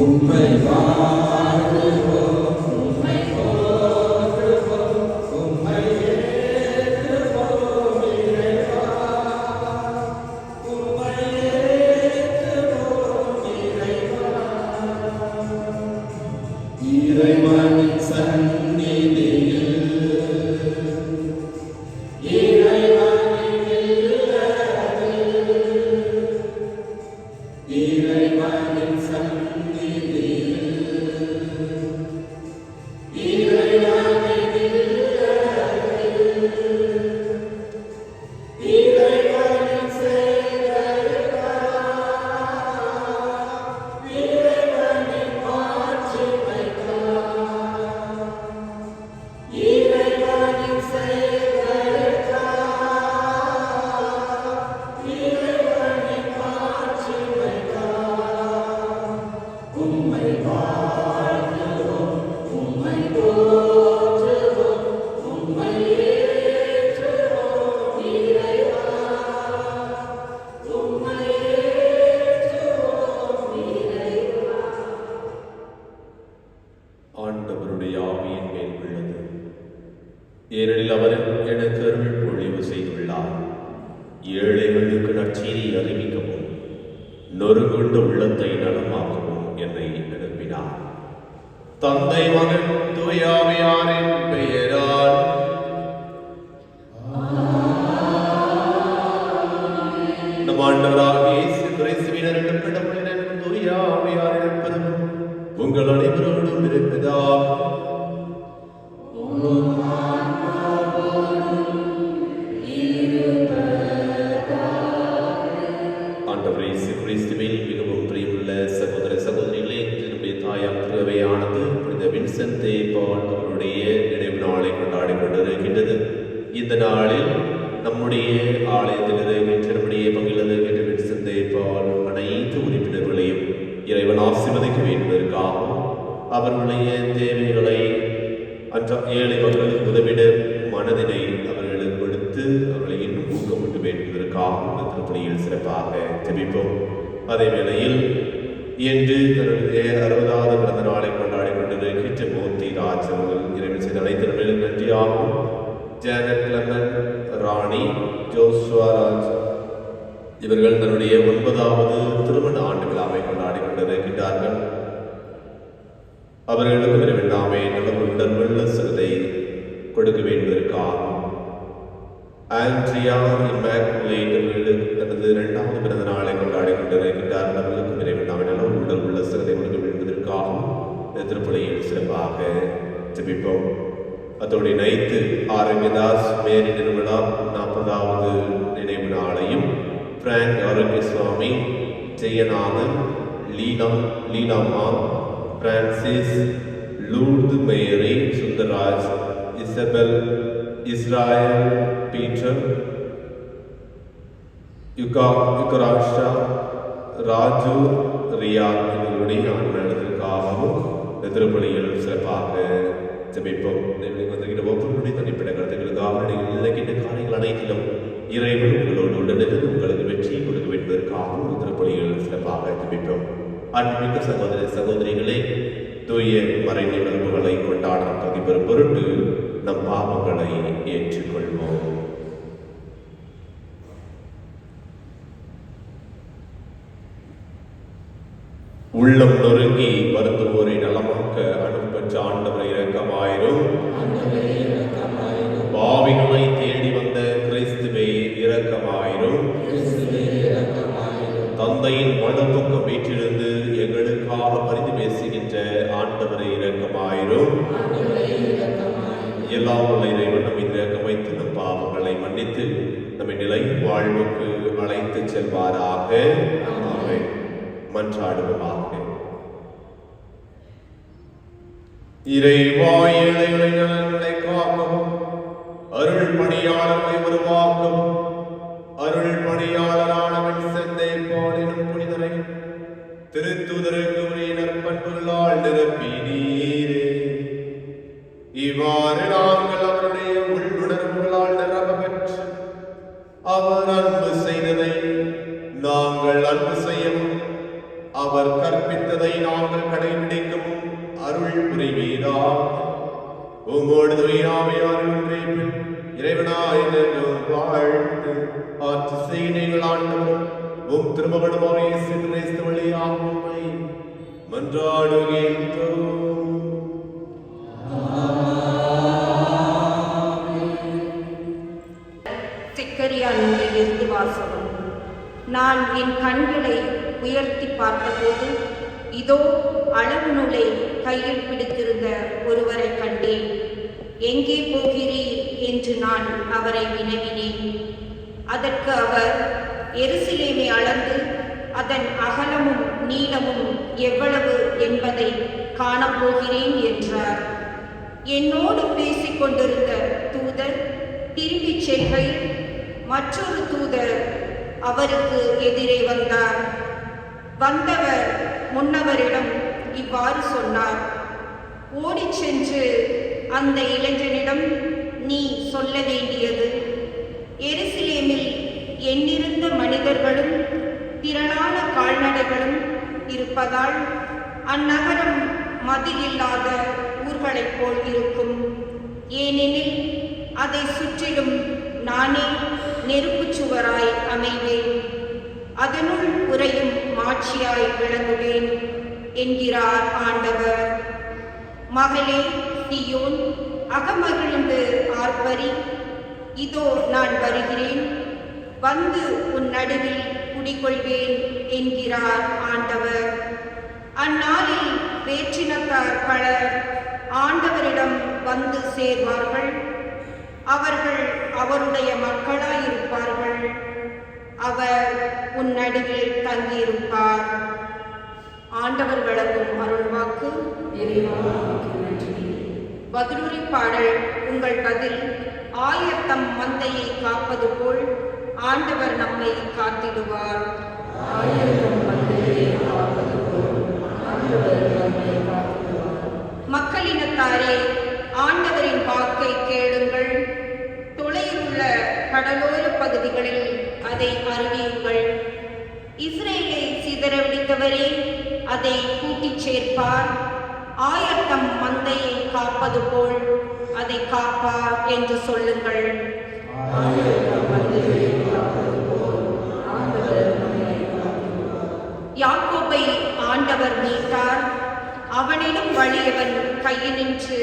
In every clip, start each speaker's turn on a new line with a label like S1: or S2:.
S1: உம்மை வாழ்த்துவோம், உம்மை போற்றுவோம், உம்மை ஏற்றுவோம் இறைவா, உம்மை ஏற்றுவோம் இறைவா. இறைவனின் சந்நிதியில் ஆண்டவருடைய ஆவியின் மேல் உள்ளது, ஏனெனில் அவர் எனக்கு அருள் பொழிவு செய்துள்ளார். ஏழைகளுக்கு நற்செய்தியை அறிவிக்கவும் நொறுங்குண்ட உள்ளத்தை நலமாக்கவும் என்னை அனுப்பினார். தந்தை மகன் தூய ஆவியாரின் பெயரால் நம் ஆண்டவராகிய இயேசு கிறிஸ்துவின் அருளப்படும் தூய ஆவியாரின் பெருமை உங்கள் அனைவரோடும் இருப்பதாக. ஆண்டவர் இயேசு கிறிஸ்துவில் மிகவும் பிரியமுள்ள சகோதர சகோதரிகளே, என்னுடைய தாயார் திருவையானது புனித வின்சென்ட் தே பால் அவருடைய நினைவு நாளை கொண்டாடி கொண்டிருக்கின்றது. இந்த நாளில் நம்முடைய ஆலயத்தில் இருக்கின்ற நம்முடைய பங்கில் இருக்கின்ற வின்சென்ட் தே பால் அனைத்து உறுப்பினர்களையும் இறைவன் ஆசீர்வதிக்க வேண்டுவதற்காகவும் அவர்களுடைய தேவைகளை ஏழை மக்களுக்கு உதவிட மனதினை அவர்களுக்கு கொடுத்து அவர்களை இன்னும் ஊக்கமிட்டு வேண்டுவதற்காகவும் திருப்பணியில் சிறப்பாக ஜெபிப்போம். அதே வேளையில் இன்று தன்னுடைய 60வது பிறந்த நாளை கொண்டாடி கொண்டிருக்கின்ற மூர்த்தி ராஜ் அவர்கள் இறைவன் செய்த அனைத்து நன்மைகளுக்கு நன்றியாகும். ஜேனட் கிளமன், ராணி, ஜோஸ்வா ராஜ் இவர்கள் தன்னுடைய 9வது திருமண ஆண்டு விழாவை கொண்டாடி கொண்டிருக்கின்றார்கள். அவர்களுக்கு விரைவில்லாமே நல்ல வெள்ள சிறுதை கொடுக்க வேண்டுவதற்காகவும் ஆண்ட்ரியா இம்மாக்குலேட் அவர்களுக்கு தனது 2வது பிறந்த நாளை கொண்டாடி கொண்டிருக்கின்றார்கள். அவர்களுக்கு விரைவில்லாமே நல்ல உடல் உள்ள சிறுதை கொடுக்க வேண்டுவதற்காகவும் திருப்பலியில் சிறப்பாக ஜெபிப்போம். அதோடு இணைத்து ஆரோக்கியதாஸ் மேரி நிர்மலா 40வது நினைவு நாளையும், Frank Arokiya Swamy, Jeyanathan, Leelama, Francis, Lourdu Mary, Sundaraj, Isabel, Israel, Peter, Yugarasha, Raju, Riya இவர்களுடைய ஆண்மனத்திற்காகவும் திருப்பலியில் சிறப்பாக ஜெபிப்போம். ஒவ்வொருடைய தனிப்பட்ட கருத்துக்களுக்காக நினைக்கின்ற காரியங்கள் அனைத்திலும் இறைவன் உங்களோடு உடனிருந்து உங்களுக்கு வெற்றி கொடுக்க வேண்டுவதற்காகவும் திருப்பலியில் சிறப்பாக ஜெபிப்போம். அன்பிக்க சகோதர சகோதரிகளே, தூய மறை நிகழ்வுகளை கொண்டாட தகுதிபெறும் பொருட்டு நம் பாவங்களை ஏற்றுக்கொள்வோம். உள்ளம் நொறுங்கி வருந்துவோரை நலமாக்க அனுப்பற்ற ஆண்டவரை இரக்கமாயிரும். பாவிகளை தேடி வந்த கிறிஸ்துவே இரக்கமாயிரும். தந்தையின் வலப்பக்கம் வீற்றிருந்து எங்களுக்காக பரிந்து பேசுகின்ற ஆண்டவரை இரக்கமாயிரும். எல்லாம் உள்ள இறைவன் நம்மை இரக்கம் வைத்து நம் பாவங்களை மன்னித்து நம்மை நிலை வாழ்வுக்கு அழைத்து செல்வாராக. ஆமென். மன்றாடுவோமாக. இறைவா, ஏழைகளை நலன்களை காக்கவும், அருள் பணியாளர்களை உருவாக்கவும், அருள் பணியாளரான வின்சென்ட் தே பால் எனும் புனிதரை திருத்தூதருக்கு உரிய நற்பண்புகளால் நிரப்பினீரே. இவ்வாறு நாங்கள் அவருடைய உள்ளுணர்வுகளால் நிரம்ப பெற்று அவர் அன்பு செய்ததை நாங்கள் அன்பு செய்யவும், அவர் அவர் கற்பித்ததை நாங்கள் கடைபிடிக்கவும் அருள் புரிவீராக. உம்மோடு தூயாமையாரின் பின் இறைவனாய் என்றும் வாழ்ந்து ஆட்சி செய்ய நீங்கள் ஆண்டவரும் உம் திருமகனுமாக இயேசு கிறிஸ்து வழியாக உம்மை மன்றாடுகின்றோம்.
S2: செக்கரியாவிலிருந்து வாசகம். நான் என் கண்களை உயர்த்தி பார்த்தபோது இதோ அளவு நூலை கையில் பிடித்திருந்த ஒருவரை கண்டேன். எங்கே போகிறீர் என்று நான் அவரை வினவினேன். அதற்கு அவர், எருசலேமை அளந்து அதன் அகலமும் நீளமும் எவ்வளவு என்பதை காணப்போகிறேன் என்றார். என்னோடு பேசிக் கொண்டிருந்த தூதர் திரும்பிச் செல்கையில் மற்றொரு தூதர் அவருக்கு எதிரே வந்தார். வந்தவர் முன்னவரிடம் இவ்வாறு சொன்னார்: ஓடிச் சென்று அந்த இளைஞனிடம் நீ சொல்ல வேண்டியது, எருசலேமில் எண்ணிருந்த மனிதர்களும் திரளான கால்நடைகளும் இருப்பதால் அந்நகரம் மதிலில்லாத ஊர்களைப் போல் இருக்கும். ஏனெனில் அதை சுற்றிலும் நானே நெருப்புச் சுவராய் அமைவேன், அதனுள் உறையும் மாட்சியாய் விளங்குவேன் என்கிறார் ஆண்டவர். மகளே சீயோன், அகமகிழ்ந்து ஆர்ப்பரி, இதோ நான் வருகிறேன், வந்து உன் நடுவில் குடிகொள்வேன் என்கிறார் ஆண்டவர். அந்நாளில் வேற்றினத்தார் பலர் ஆண்டவரிடம் வந்து சேர்வார்கள். அவர்கள் அவருடைய மக்களாயிருப்பார்கள். அவர் உன் நடுவில் தங்கியிருப்பார். ஆண்டவர் வழங்கும் அருள்வாக்கு. பதிலுரை பாடல். உங்கள் பதில்: ஆயத்தம் மந்தையை காப்பது போல் ஆண்டவர் நம்மை காத்திடுவார். மக்களினத்தாரே, ஆண்டவரின் வாக்கை கேளுங்கள். தொலையுள்ள கடலோர பகுதிகளில் அதை அறிவியுங்கள். இஸ்ரேலை சிதறடித்தவரே, அதை கூட்டிச் சேர்ப்பார். ஆயத்தம் மந்தையை காப்பது போல் அதை காப்பார் என்று சொல்லுங்கள். யாக்கோபை ஆண்டவர் மீட்டார், அவனிடம் வலியவன் கையினின்று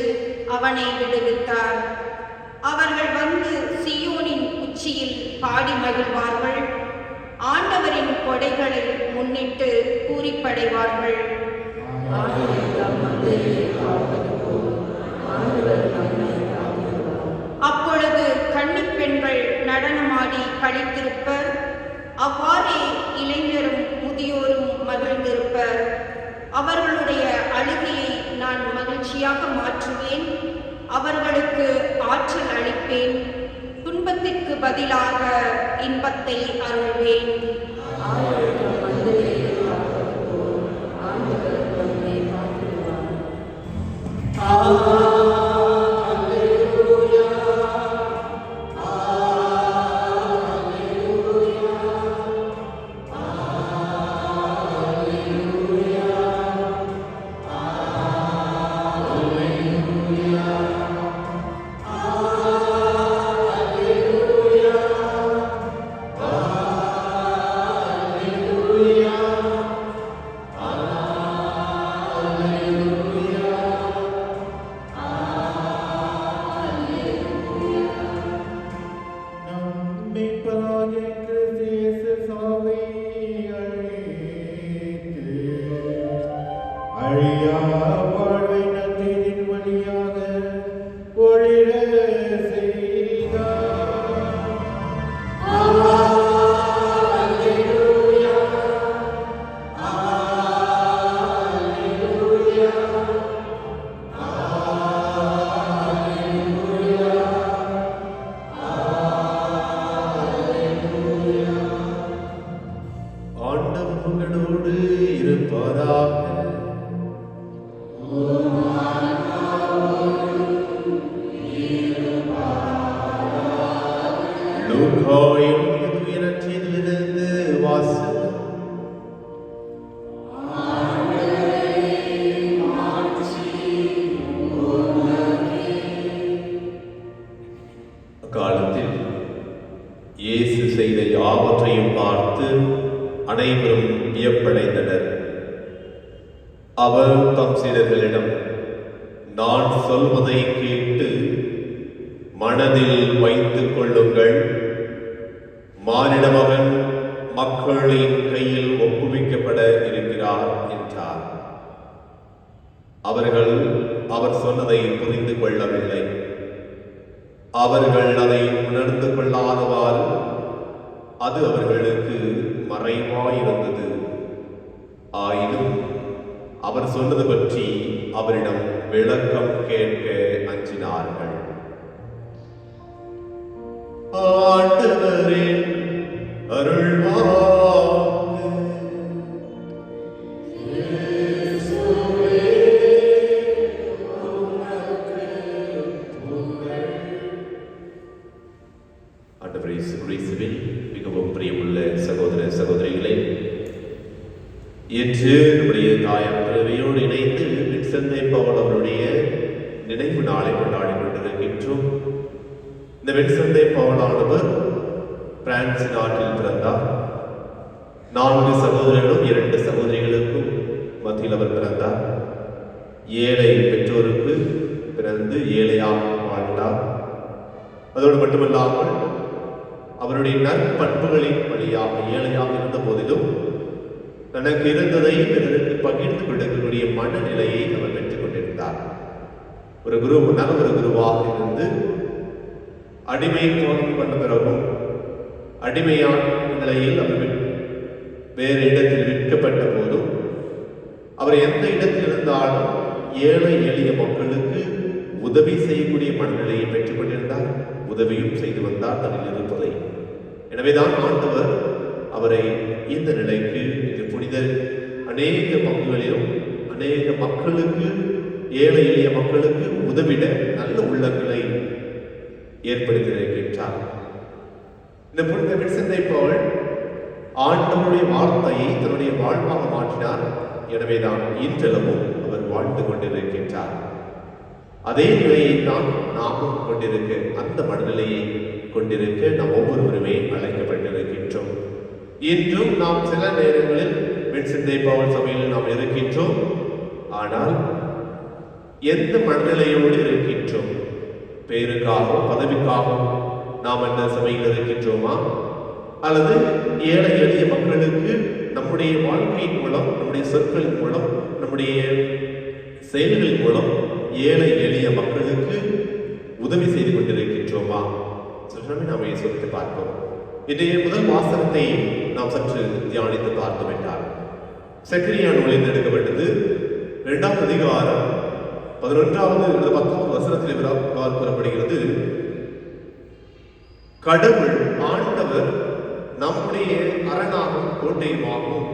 S2: அவனை விடுவித்தார். அவர்கள் வந்து சீயோனின் உச்சியில் பாடி மகிழ்வார்கள். ஆண்டவரின் கொடைகளை முன்னிட்டு பூரிப்படைவார்கள். அப்பொழுது கன்னிப் பெண்கள் நடனமாடி களித்திருப்பர். அவ்வாறே இளைஞரும் முதியோரும் மகிழ்ந்திருப்பர். அவர்களுடைய அழுகையை நான் மகிழ்ச்சியாக மாற்றுவேன். அவர்களுக்கு ஆற்றல் அளிப்பேன். துன்பத்திற்கு பதிலாக இன்பத்தை அருள்வேன்.
S1: வாசகம். அனைவரும் வியப்படைந்தனர். அவர் தம் சீடர்களிடம், நான் சொல்வதை கேட்டு மனதில் வைத்துக் கொள்ளுங்கள். மானிட மகன் மக்களின் கையில் ஒப்புவிக்கப்பட இருக்கிறார் என்றார். அவர்கள் அவர் சொன்னதை புரிந்து கொள்ளவில்லை. அவர்கள் அதை உணர்ந்து கொள்ளாதவாறு அது அவர்களுக்கு மறைவாயிருந்தது. ஆயினும் அவர் சொன்னது பற்றி அவரிடம் விளக்கம் கேட்க அஞ்சினார்கள். ஆண்டவரே அருள்வாக்கு. ஆண்டவரே இயேசுவில் மிகவும் பிரியமுள்ள சகோதர சகோதரிகளே, இன்று நம்முடைய தாயார் பிறவியோடு இணைந்து வின்சென்ட் பவுல் அவருடைய நினைவு நாளை கொண்டாடி கொண்டிருக்கின்றோம். இந்த வின்சென்ட் பவுல் ஆனவர் பிரான்ஸ் நாட்டில் பிறந்தார். 4 சகோதரர்களும் 2 சகோதரிகளுக்கும் மத்தியில் அவர் பிறந்தார். ஏழை பெற்றோருக்கு பிறந்து ஏழையாக வாழ்ந்தார். அதோடு மட்டுமல்லாமல் அவருடைய நற்பண்புகளின் வழியாக ஏழையாக இருந்த போதிலும் தனக்கு இருந்ததை பிறருக்கு பகிர்ந்து கொடுக்கக்கூடிய மனநிலையை அவர் பெற்றுக் கொண்டிருந்தார். ஒரு குருவாக இருந்து அடிமை பண்ண பிறகும் அடிமையான நிலையில் அவர் வேறு இடத்தில் விற்கப்பட்ட போதும் அவர் எந்த இடத்தில் இருந்தாலும் ஏழை எளிய மக்களுக்கு உதவி செய்யக்கூடிய மனநிலையை பெற்றுக் கொண்டிருந்தார். உதவியும் செய்து வந்தார் தன்னில் இருப்பதை. எனவேதான் ஆண்டவர் அவரை இந்த நிலைக்கு, இந்த புனித அநேக பங்குகளிலும் அநேக மக்களுக்கு, ஏழை எளிய மக்களுக்கு உதவிட நல்ல உள்ளங்களை ஏற்படுத்தியிருக்கின்றார். இந்த புனித வின்சென்ட் பவுல் ஆண்டவருடைய வார்த்தையை தன்னுடைய வாழ்வாக மாற்றினார். எனவேதான் இன்றளவும் அவர் வாழ்ந்து கொண்டிருக்கின்றார். அதே நிலையை தான் நாமும் கொண்டிருக்க, அந்த மனநிலையை கொண்டிருக்க நாம் ஒவ்வொருவருமே அழைக்கப்பட்டிருக்கின்றோம். இன்றும் நாம் சில நேரங்களில் வின்சென்ட் பவுல் சபையில் நாம் இருக்கின்றோம். ஆனால் எந்த மனநிலையோடு இருக்கின்றோம்? பேருக்காகவும் பதவிக்காகவும் நாம் அந்த சபையில் இருக்கின்றோமா? அல்லது ஏழை எளிய மக்களுக்கு நம்முடைய வாழ்க்கையின் மூலம், நம்முடைய சொற்களின் மூலம், நம்முடைய செயல்களின் மூலம் ஏழை எளிய மக்களுக்கு உதவி செய்து கொண்டிருக்கின்றோமா? நாம் யோசித்து பார்ப்போம். இன்றைய முதல் வாசகத்தை நாம் சற்று தியானித்து பார்த்தோம் என்றால், செக்கரியா நூலில் எடுக்கப்பட்டது 2ஆம் அதிகாரம் 11வது 10வது வசனத்தில் கூறப்படுகிறது. கடவுள் ஆண்டவர் நம்முடைய அரணாகும் கோட்டையுமாகும்,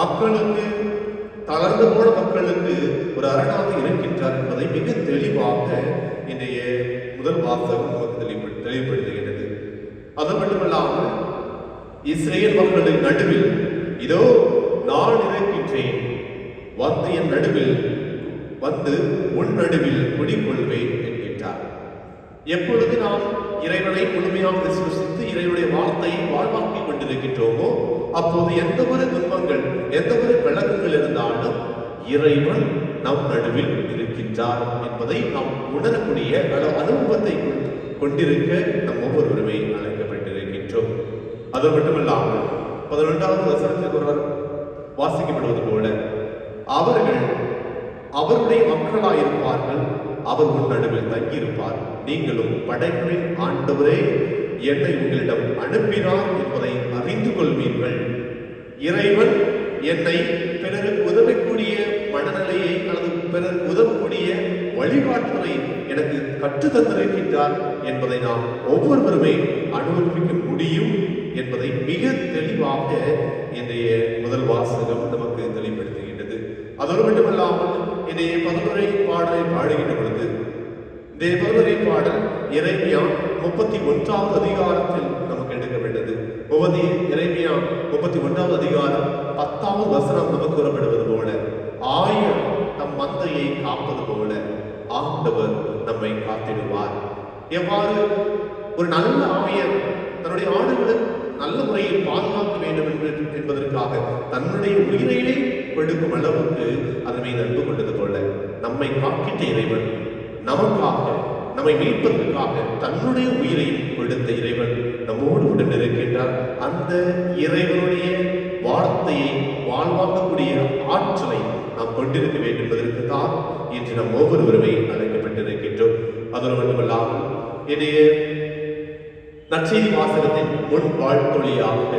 S1: மக்களுக்கு, தளர்ந்து போன மக்களுக்கு ஒரு அரணாக இருக்கின்றார் என்பதை மிக தெளிவாக இன்றைய முதல் வாசகம் நமக்கு தெளிவுபடுத்துகிறது. அது மட்டுமல்லாமல் இஸ்ரேல் மக்களின் நடுவில் இதோ நான் இருக்கின்றேன், வந்து என் நடுவில் வந்து உன் நடுவில் குடிகொள்வேன் என்கின்றார். எப்பொழுது நாம் இறைவனை முழுமையாக விசுவசித்து இறைவனுடைய வார்த்தையை வாழ்வாக்கிக் கொண்டிருக்கின்றோமோ அப்போது எந்த ஒரு துன்பங்கள், எந்த ஒரு விளக்கங்கள் இருந்தாலும் இறைவன் நம் நடுவில் இருக்கின்றார் என்பதை நாம் உணரக்கூடிய அனுபவத்தை கொண்டிருக்க நம் ஒவ்வொருவருமே அழைக்கப்பட்டிருக்கின்றோம். அது மட்டுமல்லாமல் 11வது வசனத்தில் ஒருவர் வாசிக்கப்படுவது போல, அவர்கள் அவருடைய மக்களாயிருப்பார்கள், அவர் உன் நடுவில் தங்கியிருப்பார், நீங்களும் படைகளின் ஆண்டவரே என்னை உங்களிடம் அனுப்பினார் என்பதை அறிந்து கொள்வீர்கள். இறைவன் என்னை பிறருக்கு உதவக்கூடிய மனநிலையை அல்லது பிறருக்கு உதவக்கூடிய வழிகாட்டுதலை எனக்கு கற்றுத் தந்திருக்கின்றார் என்பதை நாம் ஒவ்வொருவருமே அனுபவிக்க முடியும் என்பதை மிக தெளிவாக இன்றைய முதல் வாசகம் நமக்கு தெளிவுபடுத்துகின்றது. அதோடு மட்டுமல்லாமல் இன்றைய 11 பாடலை பாடுகின்ற பொழுது, இந்த 11 பாடல் எரேமியா 31வது அதிகாரத்தில் நமக்கு எடுக்கப்பட்டது. எரேமியா 31வது அதிகாரம் 10வது வசனம் நமக்கு கூறப்படுவது போல, ஆயர் தம் மந்தையை காப்பது போல ஆண்டவர் நம்மை காத்திடுவார். எவ்வாறு ஒரு நல்ல ஆயர் தன்னுடைய ஆடுகளுக்கு நல்ல முறையில் பாதுகாக்க வேண்டும் என்பதற்காக தன்னுடைய உயிரையே கொடுக்கும் அளவுக்கு அதன் மீது அன்பு கொண்டது போல நம்மை காக்கின்ற இறைவன் நமக்காக நம்மை மீட்பதற்காக தன்னுடைய உயிரையும் கொடுத்த இறைவன் நம்மோடு உடன் இருக்கின்றார். அந்த இறைவனுடைய வார்த்தையை வாழ்வாக்கக்கூடிய ஆற்றலை நாம் கொண்டிருக்க வேண்டும் என்பதற்கு தான் இன்று நம் ஒவ்வொருவருமே அழைக்கப்பட்டிருக்கின்றோம். அதோடு மட்டுமல்லாமல் இன்றைய நற்செய்தி வாசகத்தின் முன் வாழ்த்தொழியாக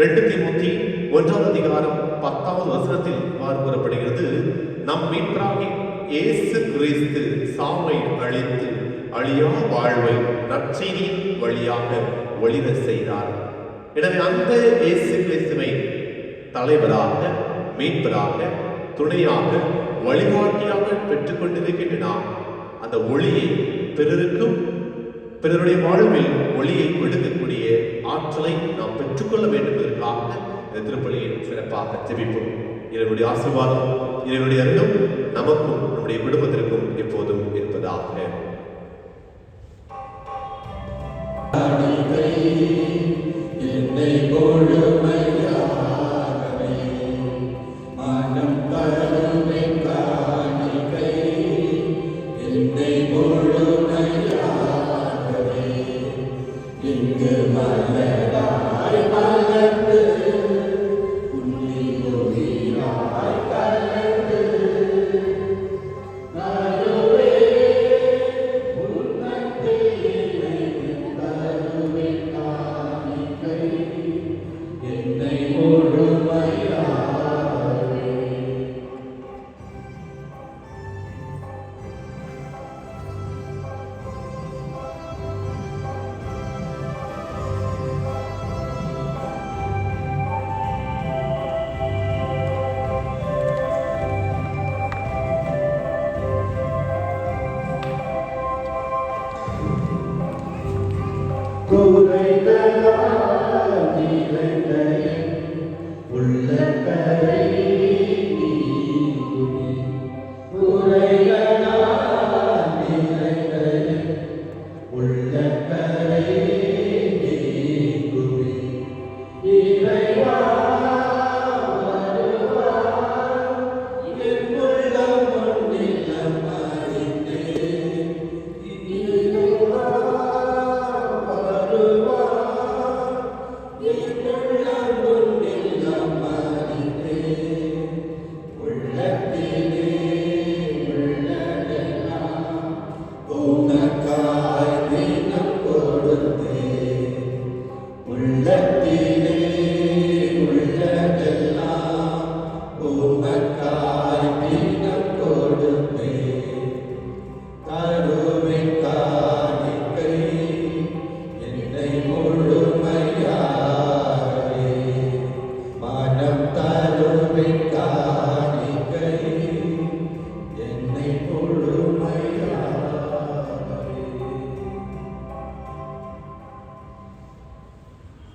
S1: 2 தீமோத்தி 1:10 இவ்வாறு கூறப்படுகிறது, நம் மீட்பராகிய இயேசு கிறிஸ்து சாவை அழித்து அழியா வாழ்வை நற்செய்தியின் வழியாக ஒளிர செய்தார். எனவே அந்த இயேசு கிறிஸ்துவை தலைவராக, மீட்பராக, துணையாக, வழிகாட்டியாக பெற்றுக் கொண்டிருக்கின்ற நாம் அந்த ஒளியை பிறருக்கும் பிறருடைய வாழ்வில் ஒளியை கொடுக்கக்கூடிய ஆற்றலை நாம் பெற்றுக்கொள்ள வேண்டும் என்பதற்காக இந்த திருப்பலியில் சிறப்பாக ஜெபிப்போம். இறைவனுடைய ஆசீர்வாதம், இறைவனுடைய அருளும் நமக்கும் நம்முடைய குடும்பத்திற்கும் எப்போதும் இருப்பதாக.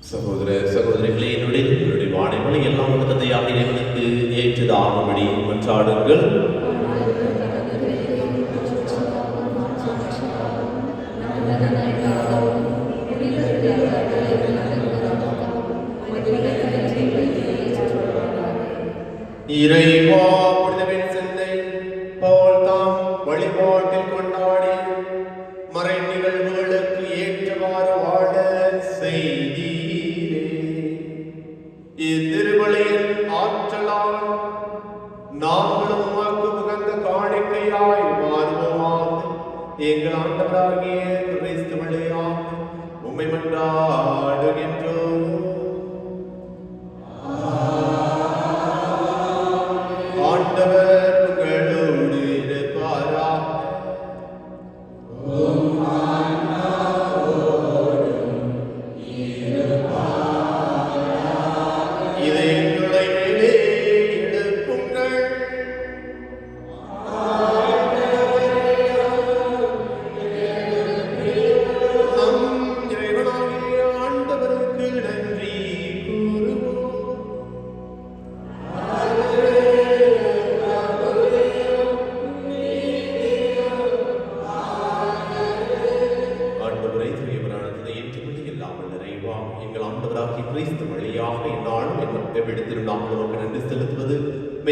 S1: சகோதர சகோதரிகளே, என்னுடைய வாடைகளை எல்லாம் தந்தையாக இறைவனுக்கு ஏற்றதாகும்படி மன்றாடுங்கள். இறைவா, புனிதவின் சிந்தை போல் தாம் வழிபாட்டில் கொண்டாடி மறை நிகழ்வுகளுக்கு ஏற்றவாறு வாழ செய்தீரே. இத்திருவழியின் ஆற்றலால் நாங்களும் உமக்கு உகந்த காணிக்கையாய் மாறுவோமாக. எங்கள் ஆண்டவராகிய கிறிஸ்து வழியாக உம்மை மன்றாடுகின்றோம். ஆண்டவர் உங்களோடு இருப்பாராக. இதயங்களை மேலே எழுப்புங்கள். நம் இறைவனாகிய ஆண்டவருக்கு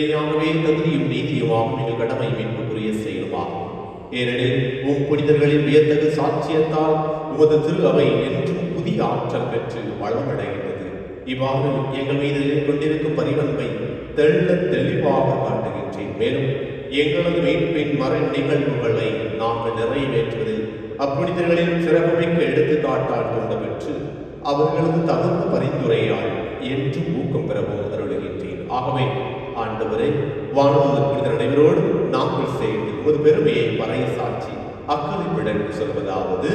S1: மெய்யாகவே தகுதியும் நீதியுமாகும் எங்கள் கடமை மீட்புக்குரிய செயலுமாகும். ஏனெனில் புனிதர்களின் வியத்தகு சாட்சியத்தால் உமது திரு அவை என்றும் புதிய ஆற்றல் பெற்று வளமடைகின்றது. இவ்வாறு எங்கள் மீது கொண்டிருக்கும் பரிவன்பை தெள்ள தெளிவாக காட்டுகின்றேன். மேலும் எங்களது மீட்பின் மறை நிகழ்வுகளை நாங்கள் நிறைவேற்றுவதில் அப்புனிதர்களின் சிறப்புமிக்க எடுத்துக்காட்டால் தூண்ட பெற்று அவர்களது தகுந்த பரிந்துரையால் என்றும் ஊக்கம் பெறவும் அருளுகின்றேன். ஆகவே ஆண்டவரை வானதூதர் புனிதர் அனைவரோடு நாங்கள் சேர்ந்து ஒரு பெருமையை பறை சாட்சி அக்கறையுடன் சொல்வதாவது: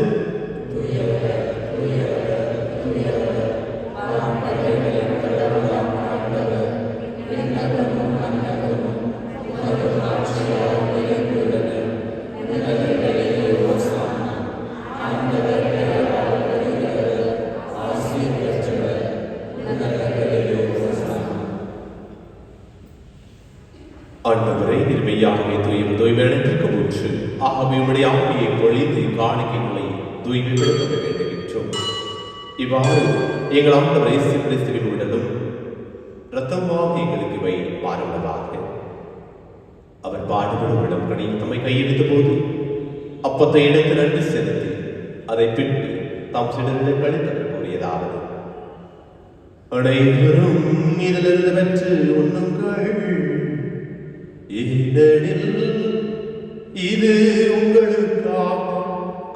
S1: ஆண்டவரை நிர்மையாகவே தூய்மையடைந்திருக்க முற்று. ஆகவே உம்முடைய ஆவியை பொழிந்து காணிக்கைகளை தூய்மைப்படுத்த வேண்டுகின்றோம். இவ்வாறு எங்கள் ஆண்டவர் இயேசு கிறிஸ்துவின் உடலும் இரத்தமாக எங்களுக்கு இவை மாறுவதாக. அவர் பாடுபடும் இடம் கணியில் தம்மை கையெழுத்த போது அப்பத்தை எடுத்து நன்றி செலுத்தி அதை பின்பு தாம் சிடரில் கழித்தவர் கூறியதாவது: அனைவரும் இதிலிருந்து பெற்று உண்ணுங்கள், ஏனெனில் இது உங்களுக்காக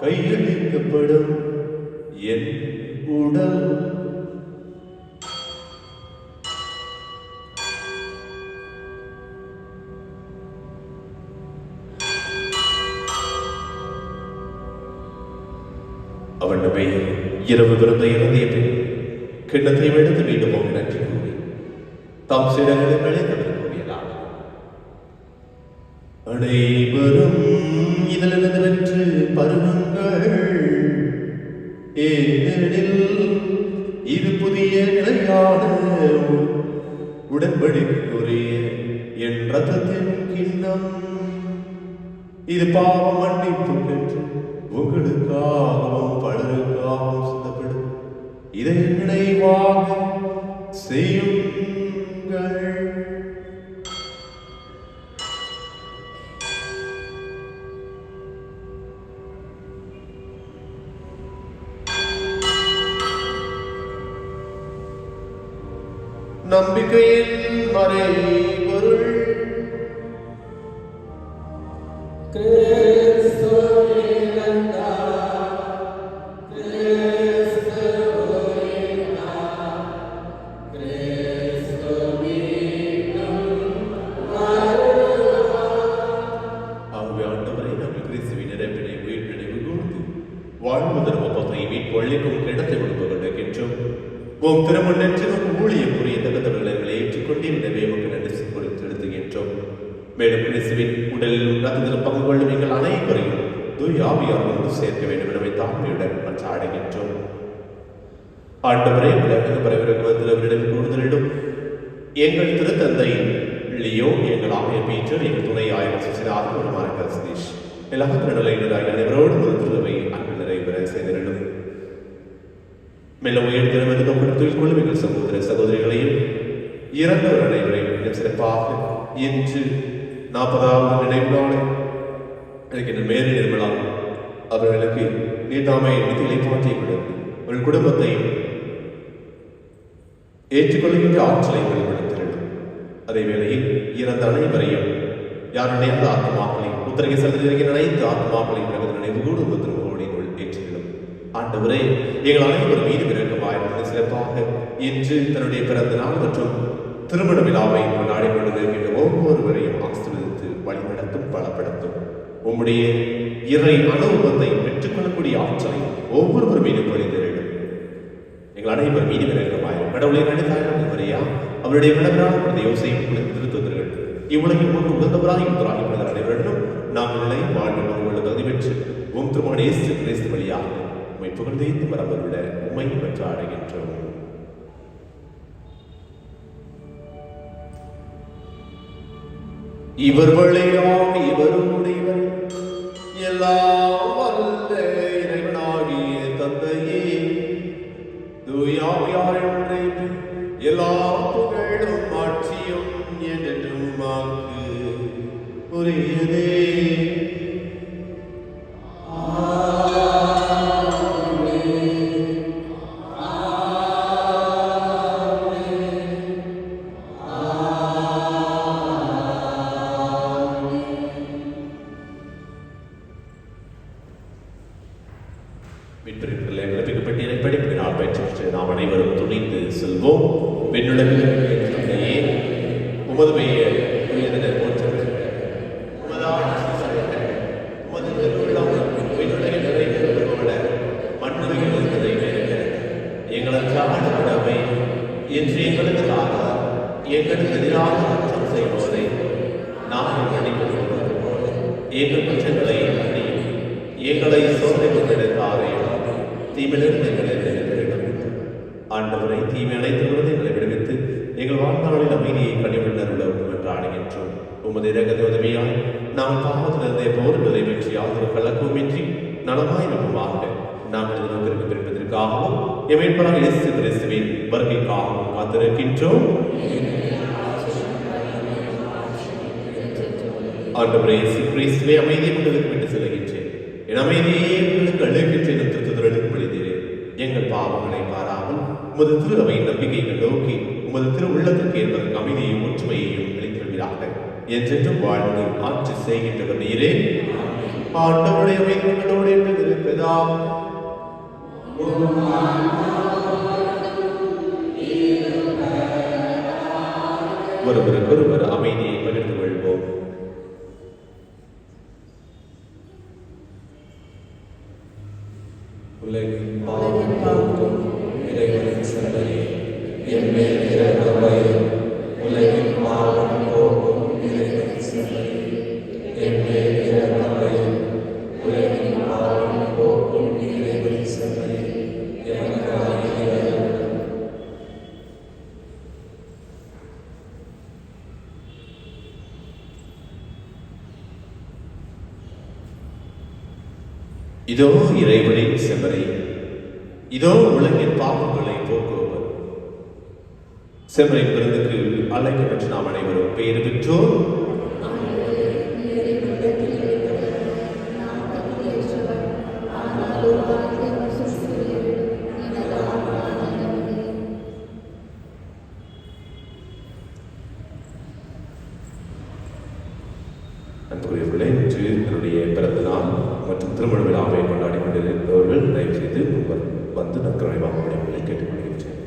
S1: கையளிக்கப்படும் என் உடல். அவனவை இரவு விருந்தை இறந்திய பின் கிண்ணத்தை எடுத்து மீண்டும் போக நன்றி கூறி தாம் சிடங்களை கழித்தவர் கூறியதாக: அனைவரும் இதிலிருந்து வென்று பருகுங்கள், ஏனெனில் இது புதிய நிலையான உடன்படிக்கைக்குரிய என் இரத்தத்தின் கிண்ணம். இது பாவ மன்னிப்பு பெற்று உங்களுக்காகவும் பலருக்காகவும் சிந்தப்படும். இதை நினைவாக செய்யுங்கள். நம்பிக்கையின் மறைபொருள் வாழ்வதற்கு ஒப்பத்தை மீட்பொழிக்கும் கிடத்தை கொடுத்து கொண்டிருக்கின்றோம். உம் திருமணத்திற்கு ஊழியம் புரிய தகுந்தவர்களை ஏற்றுக்கொண்டு எனவே உமக்கு நன்றி செலுத்துகின்றோம். மேலும் கிறிஸ்துவின் உடலிலும் ரத்தத்திலும் பங்கு கொள்ளும் எங்கள் அனைவரையும் தூய ஆவியார் ஒன்று சேர்க்க வேண்டும் எனவே தாழ்மையுடன் மன்றாடுகின்றோம். ஆண்டவரே, உலகில் பரவிருக்கும் கூடுதலிடும் எங்கள் திருத்தந்தை லியோ, எங்கள் ஆணையர் பீட்டர், எங்கள் துணை ஆய்வு சிறார் குணமான சதீஷ் எல்லா திருநிலையினராக அனைவரோடு ஒரு திருவை அன்பு நிறைவேற செய்திருடும். மேலும் உயர் திருமணத்தில் கொள்ளும் எங்கள் சகோதர சகோதரிகளையும் இறந்தவர் அனைவரையும் சிறப்பாக இன்று 40வது நினைவு நாளை மேரி நிர்மலா அவர்களுக்கு நீதாமை விதிகளை மாற்றிவிடும். உங்கள் குடும்பத்தை ஏற்றுக்கொள்கின்ற ஆற்றலை வெளிப்படுத்திடும். அதே வேளையில் இறந்த அனைவரையும் யாருடைய அந்த ஆத்மாக்களையும் உத்தரகை செலுத்திருக்கிற அனைத்து ஆத்மாக்களையும் நினைவு கூடும் திருமோடிக்குள் ஏற்றிவிடும். ஆண்டவரே, எங்கள் அனைவரும் மீது விருப்பமாயிருந்தது சிறப்பாக இன்று தன்னுடைய பிறந்த நாள் மற்றும் திருமண விழாவை கொண்டாடி கொண்டிருக்கின்ற ஒவ்வொருவரையும் ஆசீர்வதித்து வழிநடத்தும் பலப்படுத்தும். உம்முடைய இறை அனுபவத்தை பெற்றுக்கொள்ளக்கூடிய ஆற்றலை ஒவ்வொருவர் மீது பொழிந்திருக்கும். எங்கள் அனைவர் மீது விருப்பமாயிரும். கடவுளை நடித்தார்கள் வரையா அவருடைய விளவரான யோசையும் திருத்தவர்கள் இவ்வுலகில் முன்பு உகந்தவராக உத்தராகிப்படுகிற அனைவரிடம் நாங்கள் வாழ்வு உங்களுக்கு தகுதி பெற்று உம் திருமண இயேசு கிறிஸ்து வழியாக உம்மை புகழ்ந்து வரவருள்ள உம்மை பெற்று அடைகின்றோம். இவர் வழியாக இவரோடு இவர் எல்லாம் வல்ல இறைவனாகிய தந்தையே தூயாவியாரை ஒன்றை எல்லா புகழும் ஆட்சியும் என்றும் உமக்கு உரியதே. படிப்பினால் பெற்று நாம் அனைவரும் துணிந்து செல்வோம். பெண்ணுலகிலே உமது பெயர் உயர்ந்த போற்றது, உமது ஆட்சி வருக, உமது திருவிழா பெண்ணுலகில் நிறைவேறுவது போல மண்ணுலகில் இருந்ததை நிறைவேற எங்களுக்கு ஆண்டவரே என்று எங்களுக்கு ஆகார். எங்களுக்கு எதிராக குற்றம் செய்வோரை நாங்கள் மன்னிப்பது போல எங்கள் குற்றங்களை மன்னியும். எங்களை சோதனைக்கு எடுத்தாரையும் தீமையிலிருந்து எங்களை விடுவித்து ஆண்டவரை தீமை அனைத்திலிருந்து எங்களை விடுவித்து எங்கள் வாழ்நாளில் அமைதியை கனிவுள்ளருள என்று ஆடுகின்றோம். உமது இரகத உதவியால் நாம் பாவத்திலிருந்தே போர்களை வெற்றி யாதொரு கலக்கமின்றி நலமாயிருப்போமாக. நாங்கள் நோக்கிற்கு பிரிப்பதற்காகவும் எமைப்படாக இயேசு கிறிஸ்துவின் வருகைக்காகவும் காத்திருக்கின்றோம். ஆண்டவரே இயேசு கிறிஸ்துவே, அமைதியை உங்களுக்கு விட்டு செல்கின்றேன், என் அமைதியை உங்களுக்கு அழைக்கின்றேன் என்று திருத்துதலுக்கு பழித்தீரே. எங்கள் பாவங்களை பாராமல் உமது திரு அவையின் நம்பிக்கைகள் நோக்கி உமது திரு உள்ளத்துக்கு ஏற்பதற்கு அமைதியையும் ஒற்றுமையையும் அளித்திருக்கிறாக. என்றென்றும் வாழ்ந்து ஆட்சி செய்கின்றவர் நீரே. ஆண்டவருடைய அமைதிகளோடு என்று இருப்பதா ஒருவருக்கொருவர் அமைதியை பகிர்ந்து கொள்வோம்.
S3: உலகின் பாவம் போக்கும் இறைவனின் சந்ததியே, என் மேல் இரக்கமாயிரும். உலகின் பாவம் போக்கும் இறைவனின் சந்ததியே, என் மேல் இரக்கமாயிரும். உலகின் பாவம் போக்கும் இறைவனின் சந்ததியே, எனக்காக இரக்கம்.
S1: இதோ இறைவனின் செம்மறி, இதோ உலகின் பாவங்களை போக்குபவர். செம்மறி விருந்துக்கு அழைக்கப்பட்ட நாம் அனைவரும் பெயர் பெற்றோர். அன்புக்குரியவர்களே, இன்று என்னுடைய பிறந்த நாள் மற்றும் திருமண விழாவை கொண்டாடி கொண்டிருப்பவர்கள் தயவு செய்து வந்து நற்கரை வாங்க முடியும்படி கேட்டுக்கொள்கின்றேன்.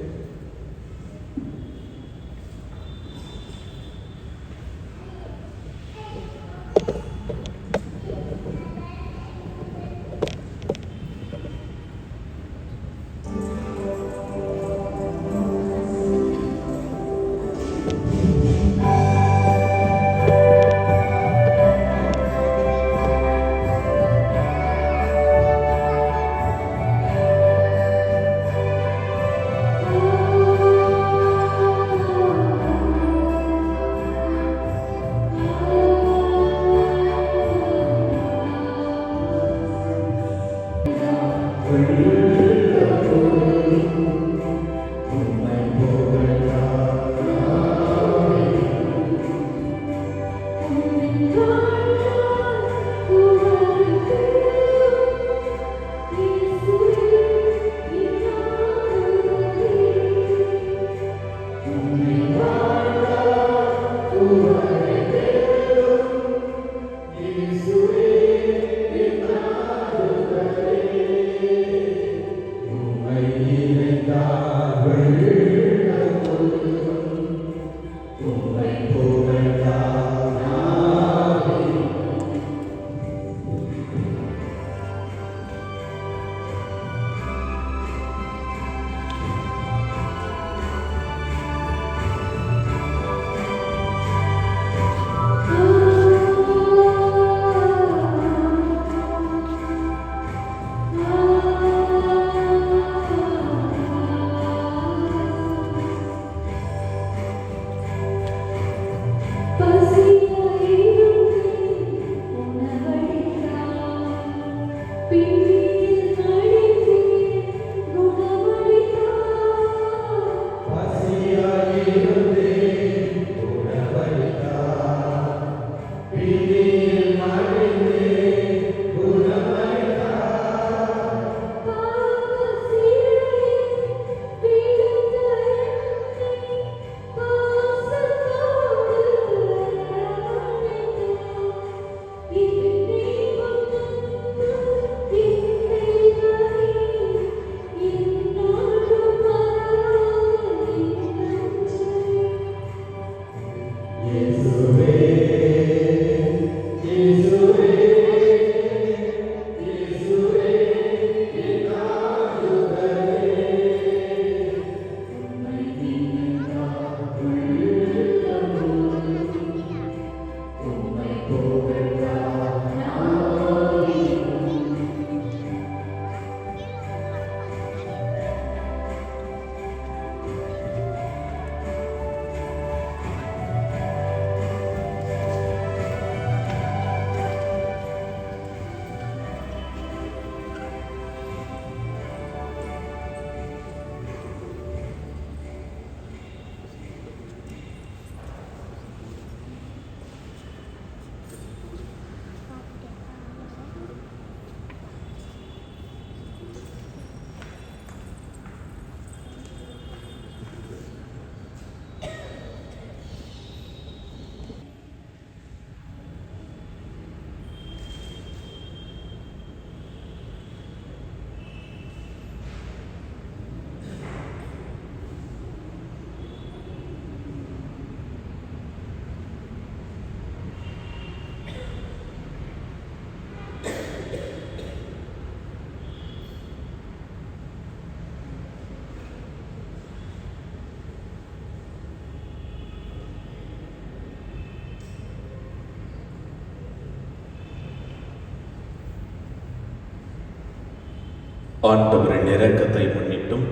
S1: ஆண்டவரின் இரக்கத்தை முன்னிட்டும்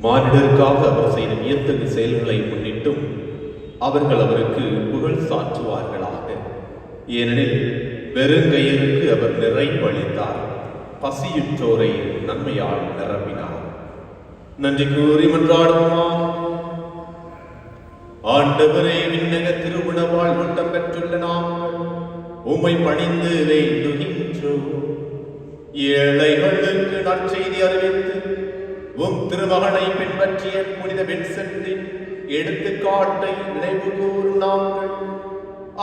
S1: மானிடருக்காக அவர் செய்த வியத்தகு செயல்களை முன்னிட்டும் அவர்கள் அவருக்கு புகழ் சாற்றுவார்களாக. ஏனெனில் வெறுங்கையருக்கு அவர் நிறைவளித்தார், பசியுற்றோரை நன்மையால் நிரப்பினார். நன்றி கூறி மன்றாடுவோமா. ஆண்டவரே, விண்ணக திருவுணவால் ஊட்டம் பெற்றுள்ள நாங்கள் உம்மை பணிந்து வேண்டுகின்றோம். ஏழைகளுக்கு நற்செய்தி அறிவித்து உம் திருமகனை பின்பற்றிய புனித வின்சென்டின் எடுத்துக்காட்டை நினைவு கூறும் நாங்கள்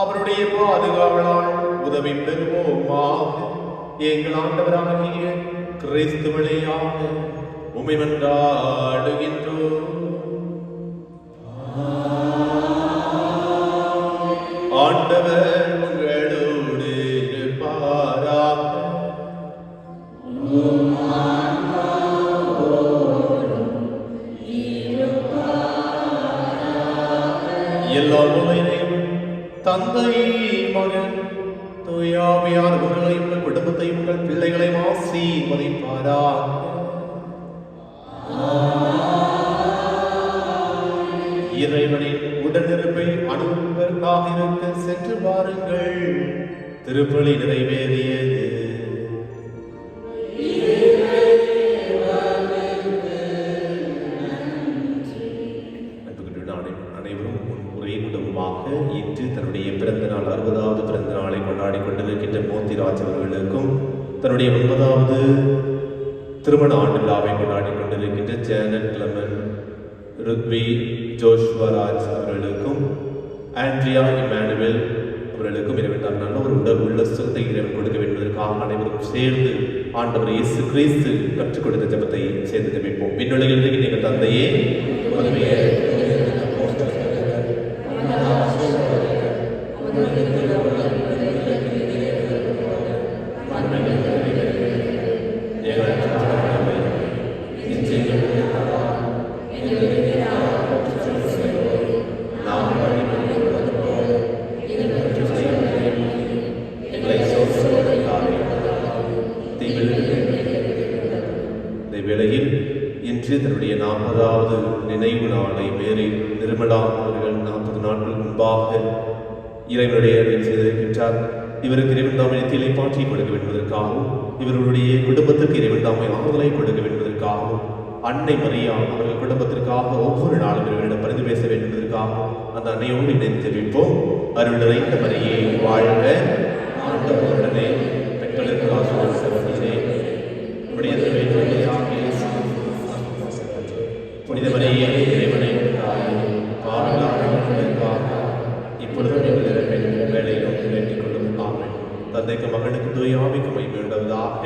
S1: அவருடைய பாதுகாவலால் உதவி பெறுவோமாக. எங்கள் ஆண்டவராகிய கிறிஸ்து வழியாக உம்மை மன்றாடுகின்றோம். ஆண்டவர் உங்களோடு இருப்பாராக. எல்லா உலகையும் தந்தை, மகன், தூயாவியார் உங்களையும் உங்கள் குடும்பத்தையும் உங்கள் பிள்ளைகளையும் ஆசீர்வதிப்பாராக. இறைவனின் உடனிருப்பை அனுபவதற்காக இருக்க சென்று பாருங்கள். திருப்பலி நிறைவேறியது. அனைவரும் ஒரே குடும்பமாக இன்று தன்னுடைய பிறந்த நாள் 60வது பிறந்த நாளை கொண்டாடி கொண்டிருக்கின்ற மோத்திராஜ் அவர்களுக்கும் தன்னுடைய 9வது திருமண ஆண்டு விழாவை கொண்டாடி கொண்டிருக்கின்ற ஜேனட் கிளமன், ருத்வி, ஜோஷ்வராஜ் அவர்களுக்கும் ஆண்ட்ரியா இமானுவேல் அவர்களுக்கும் இறைவன் நல்ல ஒரு உடல் உள்ள சுகத்தை இறைவன் கொடுக்க வேண்டுவதற்காக அனைவரும் சேர்ந்து ஆண்டவர் இயேசு கிறிஸ்து கற்றுக் கொடுத்த ஜெபத்தை சேர்ந்து ஜெபிப்போம். விண்ணுலகில் இருக்கிற எங்கள் தந்தையே, வேளையில் இன்று தன்னுடைய 40வது நினைவு நாளை மேரி நிர்மலா அவர்கள் 40 நாட்கள் முன்பாக இறைவனுடைய செய்திருக்கின்றார். இவருக்கு இறைவன் தாமை நித்தியலை பாற்றி கொடுக்க வேண்டுவதற்காகவும் இவர்களுடைய குடும்பத்திற்கு இறைவன் தாமை ஆறுதலை கொடுக்க வேண்டுவதற்காகவும் அன்னை மரியா அவர்கள் குடும்பத்திற்காக ஒவ்வொரு நாளும் இவர்களிடம் பரிந்து பேச வேண்டுவதற்காகவும் அந்த அன்னையோடு இணைந்து ஜெபிப்போம். அருள் நிறைந்த மரியே வாழ்க, ஆண்டவருடனே பெண்களுக்கு ஆசீர்வதிக்கிறே, உடைய புனித மரியே இறைவனை இப்பொழுதும் எங்கள் இறைவன் வேலையிலும் வேண்டிக் கொள்ளும். ஆமென். தந்தைக்கு மகனுக்கு தூய ஆவிக்கு மகிமை உண்டாவதாக.